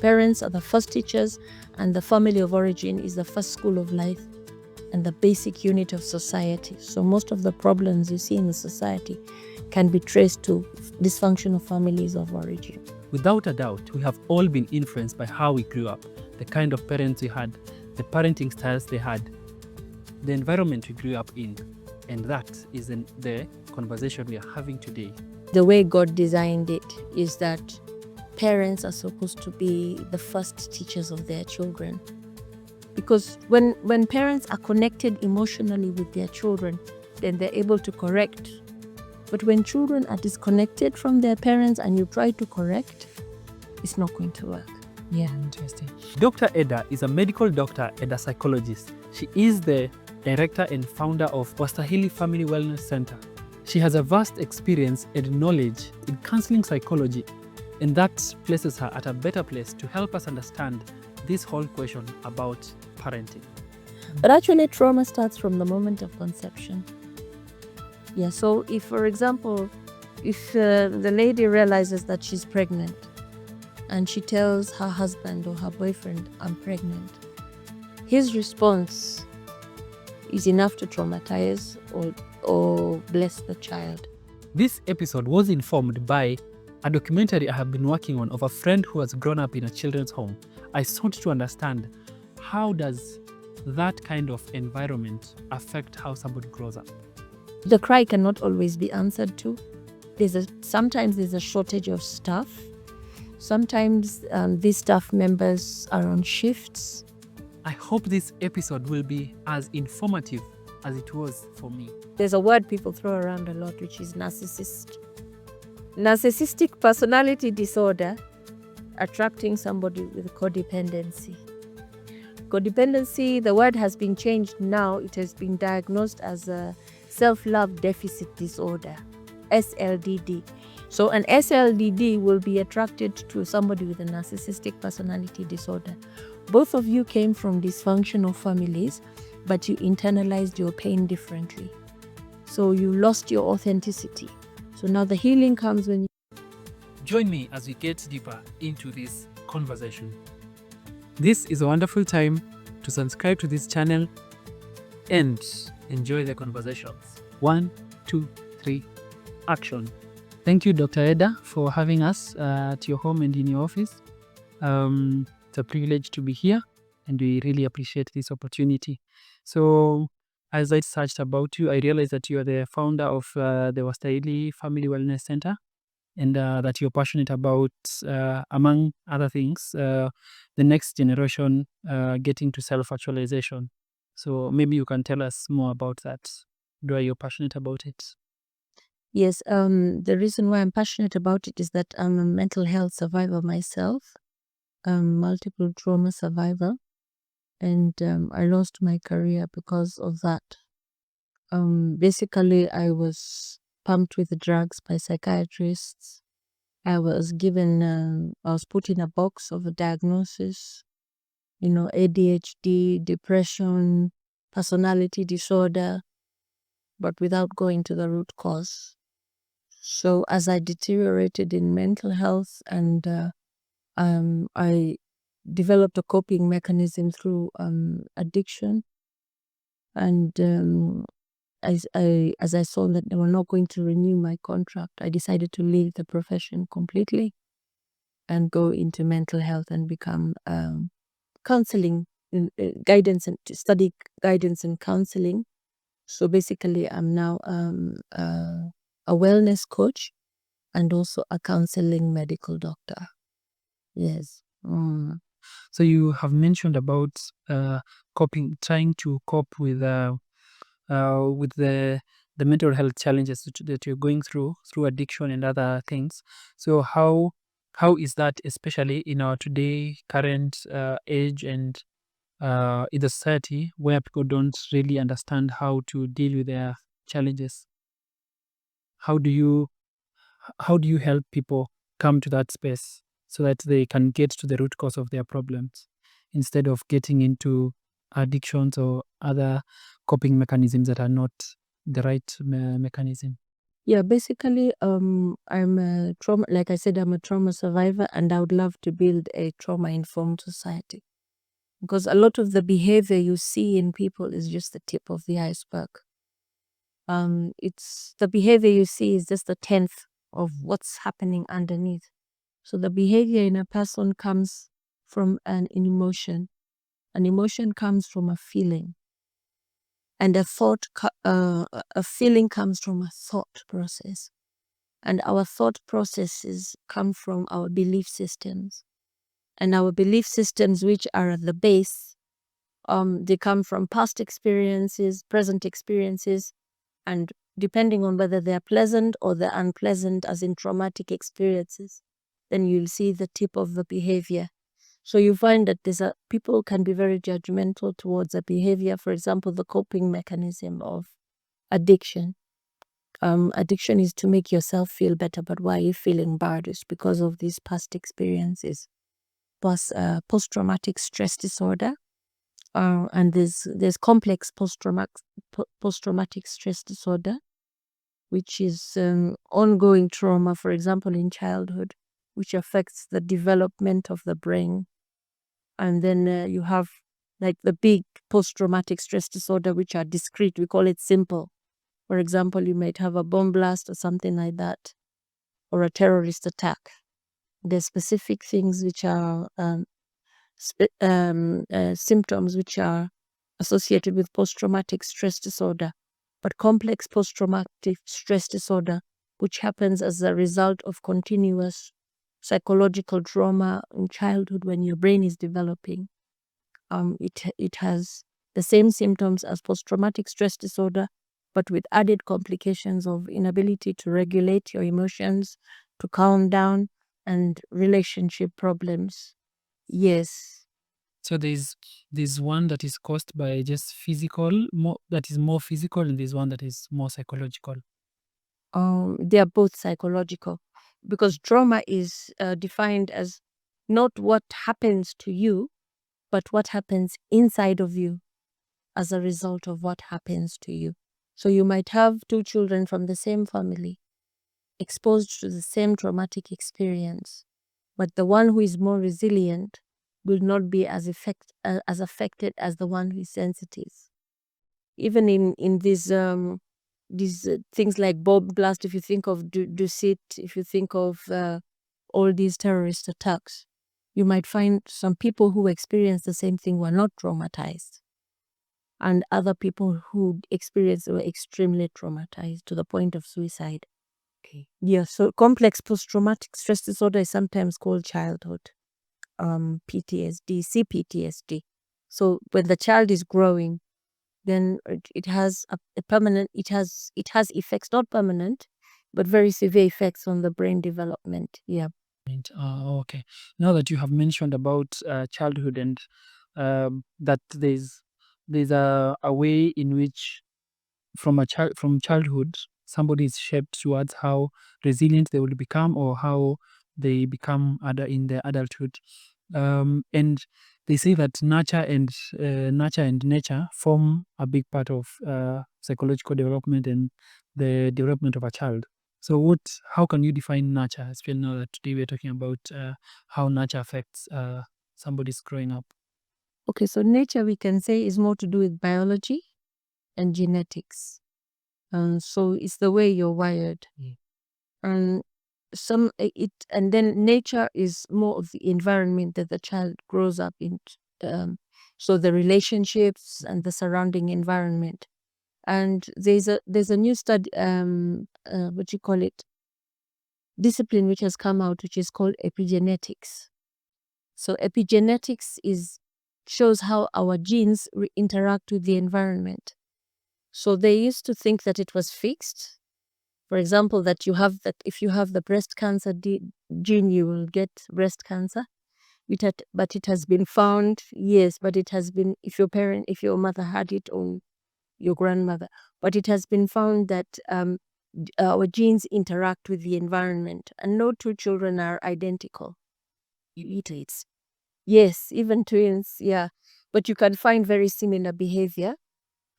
parents are the first teachers, and the family of origin is the first school of life and the basic unit of society. So most of the problems you see in the society can be traced to dysfunctional families of origin. Without a doubt, we have all been influenced by how we grew up, the kind of parents we had, the parenting styles they had, the environment we grew up in. And that is the conversation we are having today. The way God designed it is that parents are supposed to be the first teachers of their children. Because when parents are connected emotionally with their children, then they're able to correct. But when children are disconnected from their parents and you try to correct, it's not going to work. Yeah, interesting. Dr. Eda is a medical doctor and a psychologist. She is the director and founder of Wastahili Family Wellness Center. She has a vast experience and knowledge in counseling psychology, and that places her at a better place to help us understand this whole question about parenting. But actually, trauma starts from the moment of conception. Yeah, so if, for example, if the lady realizes that she's pregnant and she tells her husband or her boyfriend, I'm pregnant, his response is enough to traumatize or bless the child. This episode was informed by a documentary I have been working on of a friend who has grown up in a children's home. I sought to understand how does that kind of environment affect how somebody grows up. The cry cannot always be answered to. Sometimes there's a shortage of staff. Sometimes these staff members are on shifts. I hope this episode will be as informative as it was for me. There's a word people throw around a lot, which is narcissist. Narcissistic personality disorder, attracting somebody with codependency. Codependency, the word has been changed now. It has been diagnosed as a self-love deficit disorder, SLDD. So an SLDD will be attracted to somebody with a narcissistic personality disorder. Both of you came from dysfunctional families, but you internalized your pain differently. So you lost your authenticity. So now the healing comes when you... Join me as we get deeper into this conversation. This is a wonderful time to subscribe to this channel and enjoy the conversations. 1, 2, 3, action. Thank you, Dr. Eda, for having us at your home and in your office. It's a privilege to be here, and we really appreciate this opportunity. So, as I searched about you, I realized that you are the founder of the Wastahili Family Wellness Center, and that you're passionate about, among other things, the next generation getting to self-actualization. So maybe you can tell us more about that. Why you're passionate about it? Yes, the reason why I'm passionate about it is that I'm a mental health survivor myself, multiple trauma survivor, and I lost my career because of that. Basically, I was pumped with drugs by psychiatrists. I was put in a box of a diagnosis, ADHD, depression, personality disorder, but without going to the root cause. So as I deteriorated in mental health and I developed a coping mechanism through addiction, and as I saw that they were not going to renew my contract, I decided to leave the profession completely and go into mental health and become counseling, guidance, and to study guidance and counseling. So basically, I'm now a wellness coach and also a counseling medical doctor. Yes. So you have mentioned about trying to cope with the mental health challenges that you're going through addiction and other things. So how is that, especially in our today current age and in the society where people don't really understand how to deal with their challenges? How do you help people come to that space so that they can get to the root cause of their problems instead of getting into addictions or other coping mechanisms that are not the right mechanism? Yeah, basically, I'm a trauma, like I said, I'm a trauma survivor, and I would love to build a trauma-informed society. Because a lot of the behavior you see in people is just the tip of the iceberg. It's the behavior you see is just a tenth of what's happening underneath. So the behavior in a person comes from an emotion. An emotion comes from a feeling, and a feeling comes from a thought process. And our thought processes come from our belief systems. And our belief systems, which are at the base, they come from past experiences, present experiences, and depending on whether they're pleasant or they're unpleasant, as in traumatic experiences, then you'll see the tip of the behavior. So you find that people can be very judgmental towards a behavior. For example, the coping mechanism of addiction. Addiction is to make yourself feel better, but why are you feeling bad? It's because of these past experiences. Plus, post-traumatic stress disorder, and there's complex post-traumatic stress disorder, which is ongoing trauma, for example, in childhood, which affects the development of the brain. And then you have like the big post-traumatic stress disorder, which are discrete. We call it simple. For example, you might have a bomb blast or something like that, or a terrorist attack. There's specific things which are symptoms which are associated with post-traumatic stress disorder, but complex post-traumatic stress disorder, which happens as a result of continuous psychological trauma in childhood when your brain is developing. It has the same symptoms as post-traumatic stress disorder, but with added complications of inability to regulate your emotions, to calm down, and relationship problems. Yes. So there's one that is caused by just physical, that is more physical, and there's one that is more psychological. They are both psychological, because trauma is defined as not what happens to you, but what happens inside of you as a result of what happens to you. So you might have two children from the same family exposed to the same traumatic experience, but the one who is more resilient will not be as affected as the one who is sensitive. Even in these things like bomb blast, if you think of Dusit, if you think of all these terrorist attacks, you might find some people who experience the same thing were not traumatized, and other people who experienced were extremely traumatized to the point of suicide. Okay. Yeah, so complex post-traumatic stress disorder is sometimes called childhood PTSD, CPTSD. So when the child is growing, then it has a permanent, it has effects, not permanent, but very severe effects on the brain development. Yeah. Okay. Now that you have mentioned about childhood and that there's a way in which from childhood somebody is shaped towards how resilient they will become or how they become in their adulthood. And they say that nurture and nature form a big part of psychological development and the development of a child. So how can you define nurture, especially now that today we're talking about how nurture affects somebody's growing up? Okay, so nature, we can say, is more to do with biology and genetics. So it's the way you're wired. And and then nature is more of the environment that the child grows up in. So the relationships and the surrounding environment. And there's a new study, what you call it, discipline which has come out, which is called epigenetics. So epigenetics shows how our genes interact with the environment. So they used to think that it was fixed. For example, that if you have the breast cancer gene, you will get breast cancer. But it has been found, yes, but it has been, if your mother had it, or your grandmother, but it has been found that our genes interact with the environment, and no two children are identical. It's Yes, even twins, yeah. But you can find very similar behavior.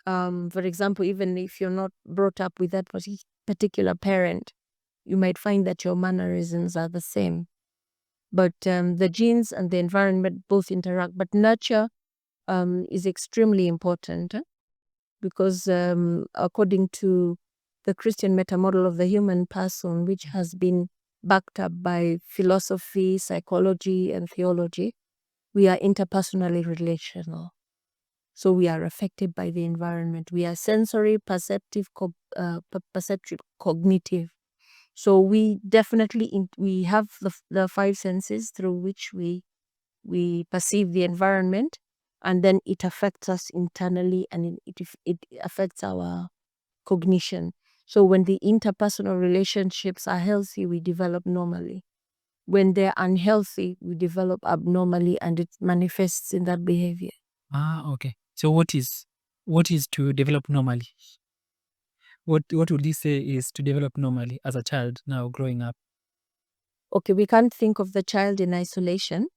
For example, even if you're not brought up with that particular parent, you might find that your mannerisms are the same. But the genes and the environment both interact. But nurture is extremely important because according to the Christian meta model of the human person, which has been backed up by philosophy, psychology, and theology, we are interpersonally relational. So we are affected by the environment. We are sensory, perceptive, perceptive, cognitive. So we definitely we have the five senses through which we perceive the environment, and then it affects us internally, and it affects our cognition. So when the interpersonal relationships are healthy, we develop normally. When they're unhealthy, we develop abnormally, and it manifests in that behavior. Okay. So what is to develop normally? What would you say is to develop normally as a child now growing up? Okay, we can't think of the child in isolation.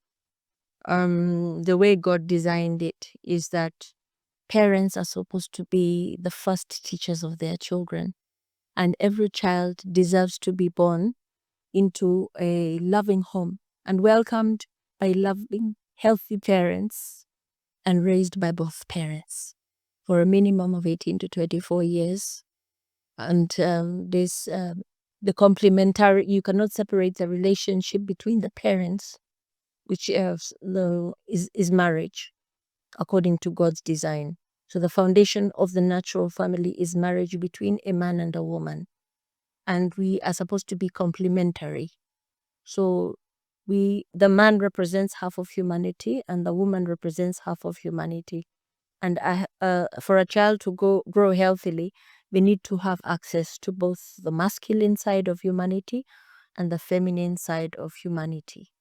The way God designed it is that parents are supposed to be the first teachers of their children, and every child deserves to be born into a loving home and welcomed by loving, healthy parents and raised by both parents for a minimum of 18 to 24 years. And the complementary, you cannot separate the relationship between the parents, which is marriage according to God's design. So the foundation of the natural family is marriage between a man and a woman. And we are supposed to be complementary. So the man represents half of humanity and the woman represents half of humanity. And for a child to grow healthily, we need to have access to both the masculine side of humanity and the feminine side of humanity.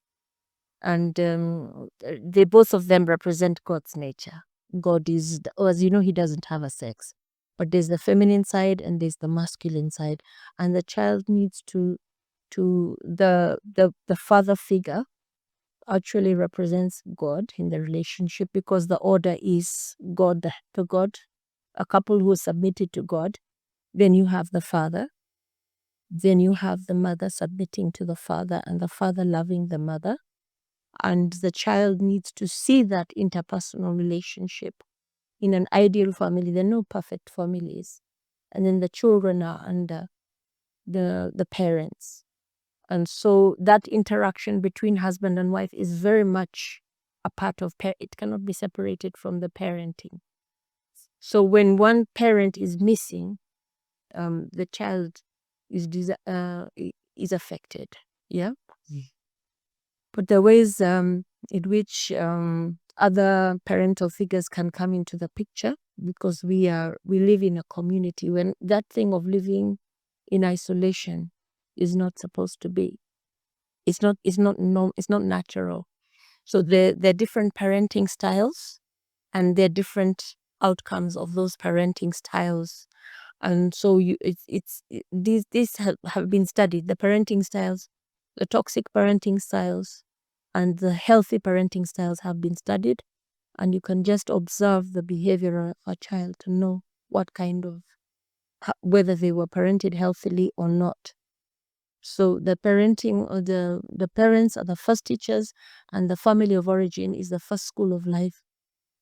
And they both of them represent God's nature. God is, as you know, he doesn't have a sex, but there's the feminine side and there's the masculine side, and the child needs to the father figure actually represents God in the relationship, because the order is God to God, a couple who is submitted to God. Then you have the father, then you have the mother submitting to the father, and the father loving the mother. And the child needs to see that interpersonal relationship. In an ideal family, there are no perfect families. And then the children are under the parents. And so that interaction between husband and wife is very much a part of it cannot be separated from the parenting. So when one parent is missing, the child is affected. Yeah. But the ways in which other parental figures can come into the picture, because we live in a community, when that thing of living in isolation is not supposed to be. It's not natural. So there are different parenting styles, and there are different outcomes of those parenting styles. And so these have been studied, the parenting styles, the toxic parenting styles, and the healthy parenting styles have been studied, and you can just observe the behavior of a child to know what kind of, whether they were parented healthily or not. So the parenting, or the parents are the first teachers, and the family of origin is the first school of life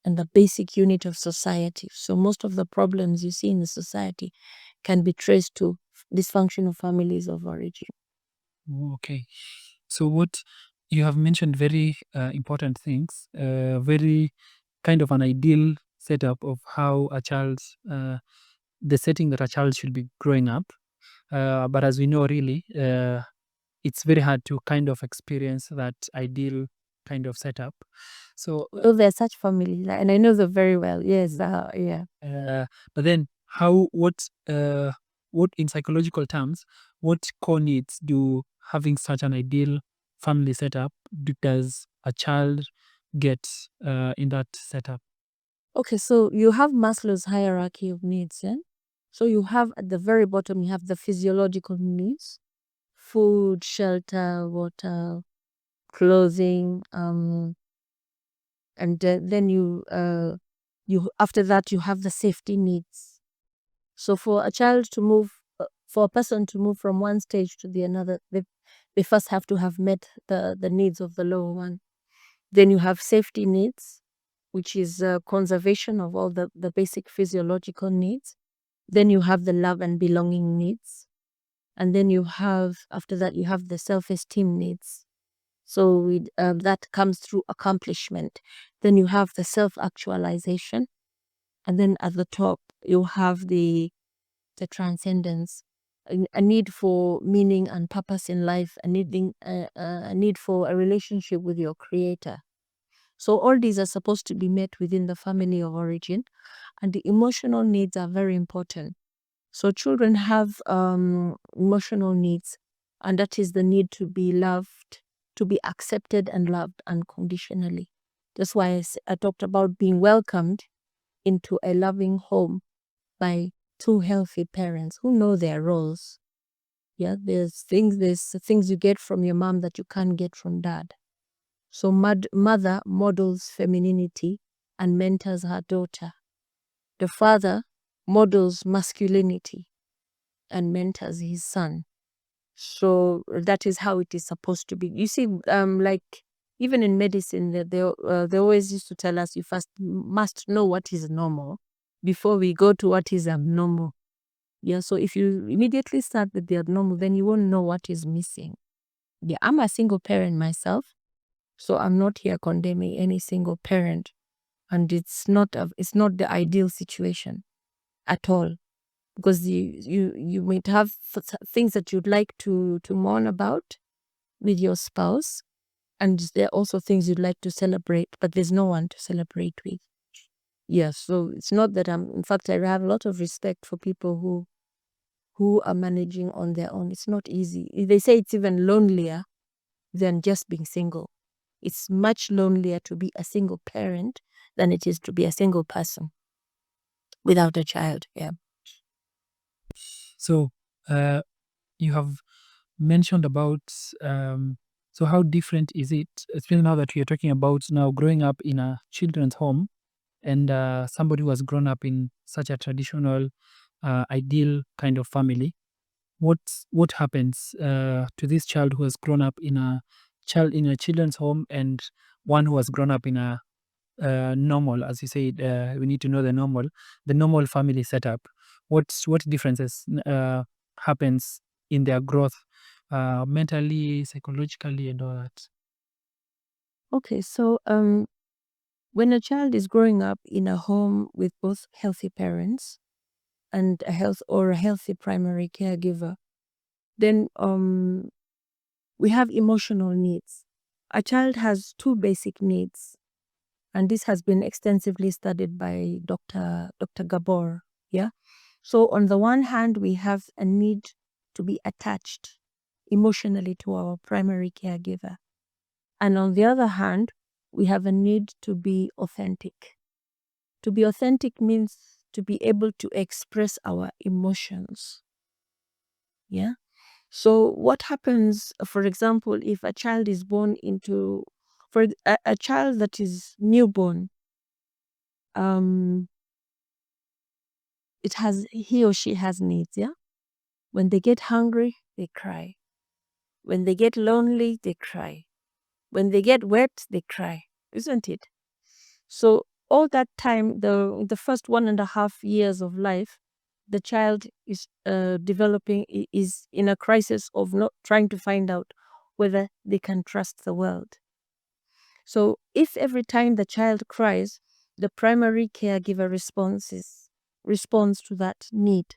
and the basic unit of society. So most of the problems you see in the society can be traced to dysfunction of families of origin. Okay. So what you have mentioned very important things, very kind of an ideal setup of how a child, the setting that a child should be growing up. But as we know, really, it's very hard to kind of experience that ideal kind of setup. So, Oh, there's such families, and I know them very well. Yes, yeah. but then what in psychological terms, what core needs do having such an ideal family setup does a child get in that setup? Okay, so you have Maslow's hierarchy of needs, yeah? So you have at the very bottom, you have the physiological needs: food, shelter, water, clothing, and then you after that you have the safety needs. So for a child to move For a person to move from one stage to the another, they first have to have met the needs of the lower one. Then you have safety needs, which is conservation of all the basic physiological needs. Then you have the love and belonging needs. And then you have, after that, you have the self-esteem needs. So that comes through accomplishment. Then you have the self-actualization. And then at the top, you have the transcendence, a need for meaning and purpose in life, a need for a relationship with your creator. So all these are supposed to be met within the family of origin, and the emotional needs are very important. So children have emotional needs, and that is the need to be loved, to be accepted and loved unconditionally. That's why I talked about being welcomed into a loving home by two healthy parents who know their roles. Yeah, there's things you get from your mom that you can't get from dad. So mother models femininity and mentors her daughter. The father models masculinity and mentors his son. So that is how it is supposed to be. You see, like even in medicine, they always used to tell us you first must know what is normal before we go to what is abnormal. Yeah, so if you immediately start with the abnormal, then you won't know what is missing. Yeah, I'm a single parent myself, so I'm not here condemning any single parent, and it's not the ideal situation at all, because you might have things that you'd like to mourn about with your spouse, and there are also things you'd like to celebrate, but there's no one to celebrate with. Yeah, so it's not that in fact, I have a lot of respect for people who are managing on their own. It's not easy. They say it's even lonelier than just being single. It's much lonelier to be a single parent than it is to be a single person without a child. Yeah. So, you have mentioned about so how different is it, especially now that we are talking about now growing up in a children's home and somebody who has grown up in such a traditional, ideal kind of family. What happens to this child who has grown up in a children's home and one who has grown up in a normal, as you said, we need to know the normal family setup. What differences happens in their growth, mentally, psychologically, and all that? Okay, so when a child is growing up in a home with both healthy parents and a healthy primary caregiver, then we have emotional needs. A child has two basic needs, and this has been extensively studied by Dr. Gabor. Yeah. So on the one hand, we have a need to be attached emotionally to our primary caregiver. And on the other hand, we have a need to be authentic. To be authentic means to be able to express our emotions. Yeah. So what happens, for example, if a child is born into, for a child that is newborn, um, he or she has needs, yeah? When they get hungry, they cry. When they get lonely, they cry. When they get wet, they cry, isn't it? So all that time, the first 1.5 years of life, the child is is in a crisis of not trying to find out whether they can trust the world. So if every time the child cries, the primary caregiver responds to that need,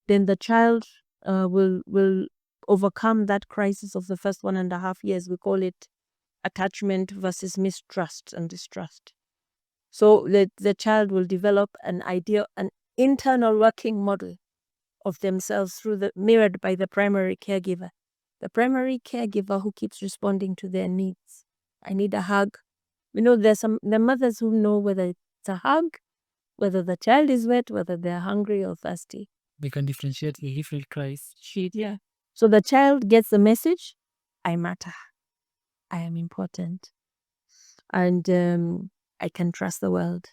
then the child will overcome that crisis of the first 1.5 years. We call it attachment versus mistrust and distrust. So the child will develop an internal working model of themselves mirrored by the primary caregiver. The primary caregiver who keeps responding to their needs. I need a hug. There's the mothers who know whether it's a hug, whether the child is wet, whether they're hungry or thirsty. They can differentiate the different cries. Yeah. So the child gets the message, I matter. I am important. And I can trust the world.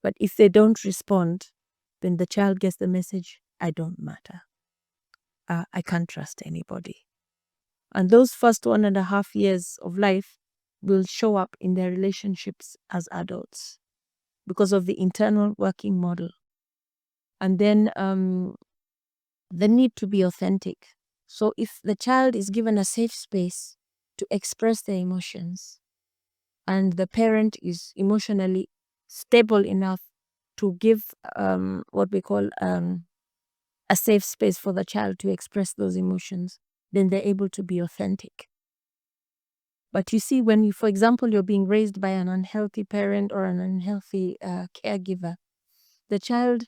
But if they don't respond, then the child gets the message, I don't matter. I can't trust anybody. And those first 1.5 years of life will show up in their relationships as adults because of the internal working model. And then the need to be authentic. So if the child is given a safe space to express their emotions, and the parent is emotionally stable enough to give what we call a safe space for the child to express those emotions, then they're able to be authentic. But you see, when you, for example, you're being raised by an unhealthy parent or an unhealthy caregiver, the child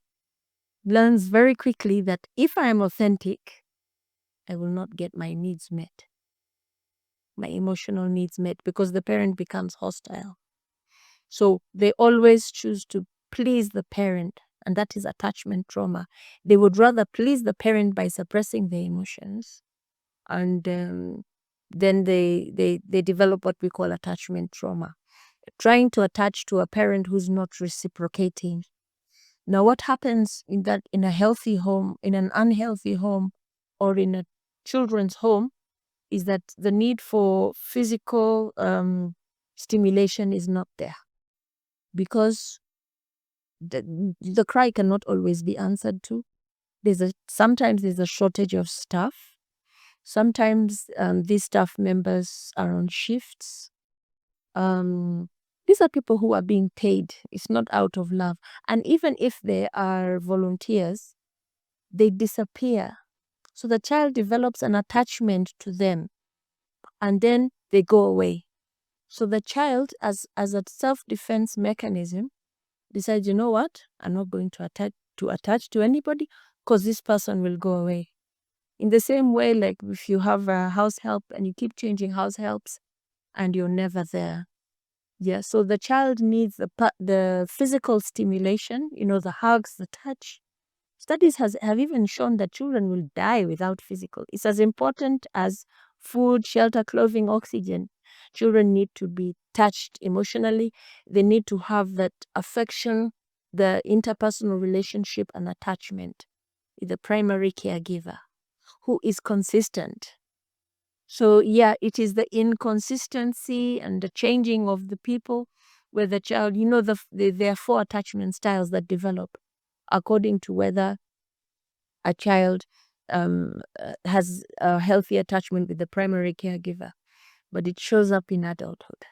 learns very quickly that if I am authentic, I will not get my needs met, my emotional needs met, because the parent becomes hostile. So they always choose to please the parent, and that is attachment trauma. They would rather please the parent by suppressing their emotions, and then they develop what we call attachment trauma, trying to attach to a parent who's not reciprocating. Now, what happens in a healthy home, in an unhealthy home, or in a children's home, is that the need for physical stimulation is not there, because the cry cannot always be answered to. Sometimes there's a shortage of staff. Sometimes these staff members are on shifts. These are people who are being paid. It's not out of love. And even if they are volunteers, they disappear. So the child develops an attachment to them, and then they go away. So the child, as a self-defense mechanism, decides, you know what, I'm not going to attach to anybody, because this person will go away. In the same way, like if you have a house help and you keep changing house helps and you're never there. Yeah, so the child needs the physical stimulation, the hugs, the touch. Studies have even shown that children will die without physical. It's as important as food, shelter, clothing, oxygen. Children need to be touched emotionally. They need to have that affection, the interpersonal relationship and attachment with the primary caregiver who is consistent. So yeah, it is the inconsistency and the changing of the people where the child, there are 4 attachment styles that develop according to whether a child has a healthy attachment with the primary caregiver. But it shows up in adulthood.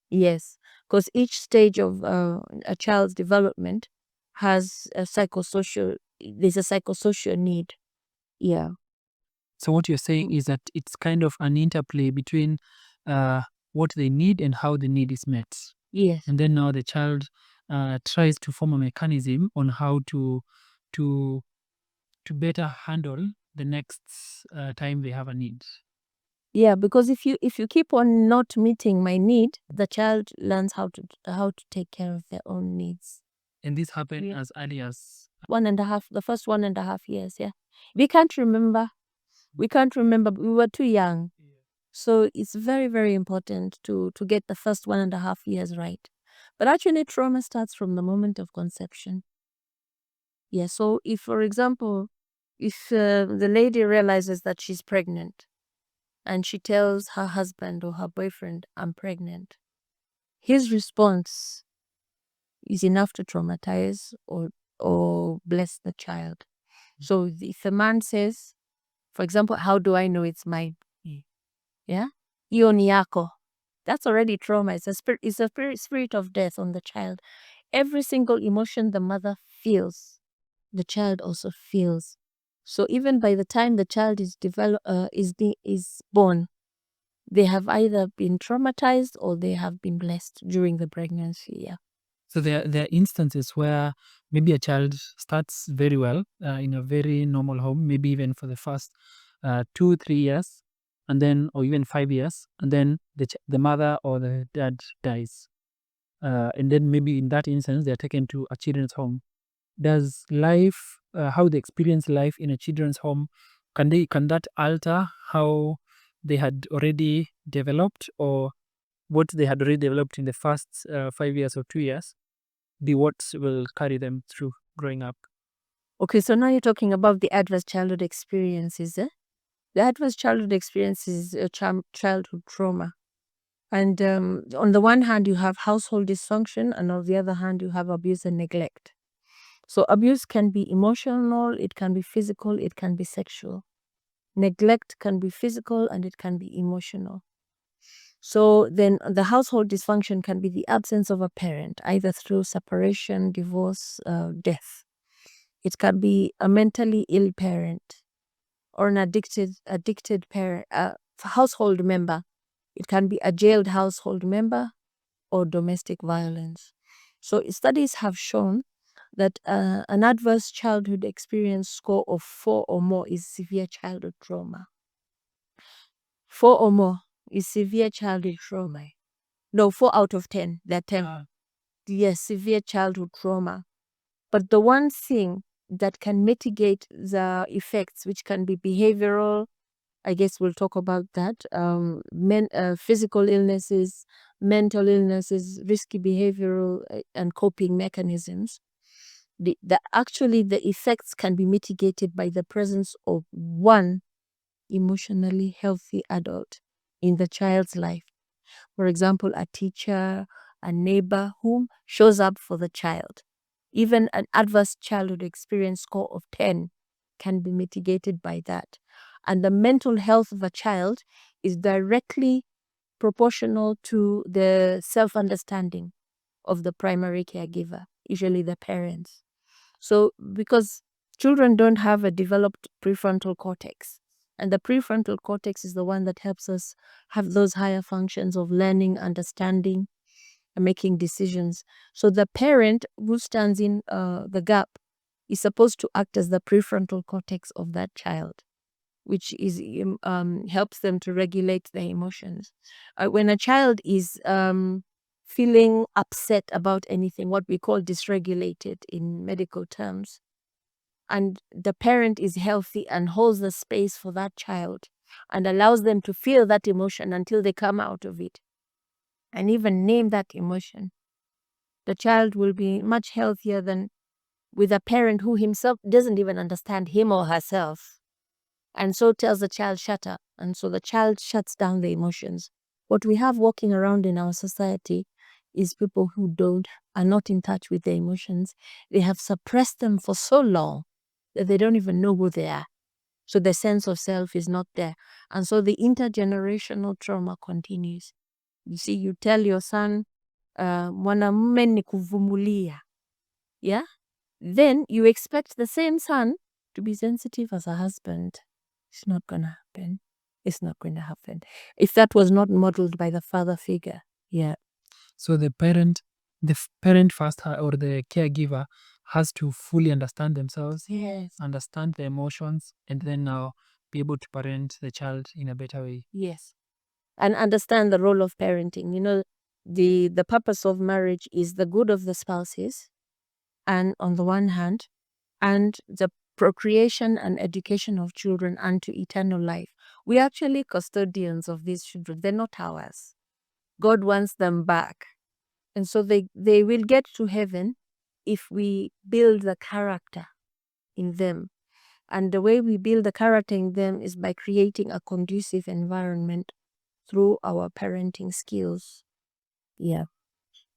Yes, because each stage of a child's development has there's a psychosocial need. Yeah. So what you're saying is that it's kind of an interplay between what they need and how the need is met. Yes. And then now the child tries to form a mechanism on how to better handle the next time they have a need. Yeah, because if you keep on not meeting my need, the child learns how to take care of their own needs. And this happened as early as the first 1.5 years. Yeah, we can't remember. We were too young. So it's very, very important to get the first 1.5 years right. But actually, trauma starts from the moment of conception. Yeah, so if, for example, if the lady realizes that she's pregnant and she tells her husband or her boyfriend, I'm pregnant, his response is enough to traumatize or bless the child. So if a man says, for example, how do I know it's mine? Yeah, hiyo ni yako. That's already trauma. It's a spirit of death on the child. Every single emotion the mother feels, the child also feels. So even by the time the child is born, they have either been traumatized or they have been blessed during the pregnancy. Yeah. So there are instances where maybe a child starts very well in a very normal home, maybe even for the first 2-3 years, and then or even 5 years, and then the mother or the dad dies, and then maybe in that instance they are taken to a children's home. Does life, how they experience life in a children's home, can that alter how they had already developed, or what they had already developed in the first 5 years or 2 years be what will carry them through growing up? Okay, so now you're talking about the adverse childhood experiences. The adverse childhood experience is childhood trauma. And on the one hand, you have household dysfunction, and on the other hand, you have abuse and neglect. So abuse can be emotional, it can be physical, it can be sexual. Neglect can be physical and it can be emotional. So then the household dysfunction can be the absence of a parent, either through separation, divorce, death. It can be a mentally ill parent or an addicted parent, household member. It can be a jailed household member or domestic violence. So studies have shown that an adverse childhood experience score of 4 or more is severe childhood trauma. 4 or more is severe childhood trauma. No, 4 out of 10. They're 10. Yes, severe childhood trauma. But the one thing that can mitigate the effects, which can be behavioral, I guess we'll talk about that, physical illnesses, mental illnesses, risky behavioral and coping mechanisms. Actually, the effects can be mitigated by the presence of one emotionally healthy adult in the child's life. For example, a teacher, a neighbor who shows up for the child. Even an adverse childhood experience score of 10 can be mitigated by that. And the mental health of a child is directly proportional to the self-understanding of the primary caregiver, usually the parents. So because children don't have a developed prefrontal cortex, and the prefrontal cortex is the one that helps us have those higher functions of learning, understanding, and making decisions. So the parent who stands in the gap is supposed to act as the prefrontal cortex of that child, which is helps them to regulate their emotions. When a child is feeling upset about anything, what we call dysregulated in medical terms, and the parent is healthy and holds the space for that child and allows them to feel that emotion until they come out of it and even name that emotion, the child will be much healthier than with a parent who himself doesn't even understand him or herself, and so tells the child, shut up. And so the child shuts down the emotions. What we have walking around in our society is people who are not in touch with their emotions. They have suppressed them for so long that they don't even know who they are. So the sense of self is not there. And so the intergenerational trauma continues. You see, you tell your son, mwanamume ni kuvumulia. Yeah? Then you expect the same son to be sensitive as a husband. It's not going to happen. It's not going to happen. If that was not modeled by the father figure. Yeah. So the parent first or the caregiver has to fully understand themselves, Yes. understand the emotions, and then now be able to parent the child in a better way. Yes. And understand the role of parenting. You know, the purpose of marriage is the good of the spouses, and on the one hand, and the procreation and education of children unto eternal life. We're actually custodians of these children. They're not ours. God wants them back. And so they will get to heaven if we build the character in them. And the way we build the character in them is by creating a conducive environment through our parenting skills. Yeah.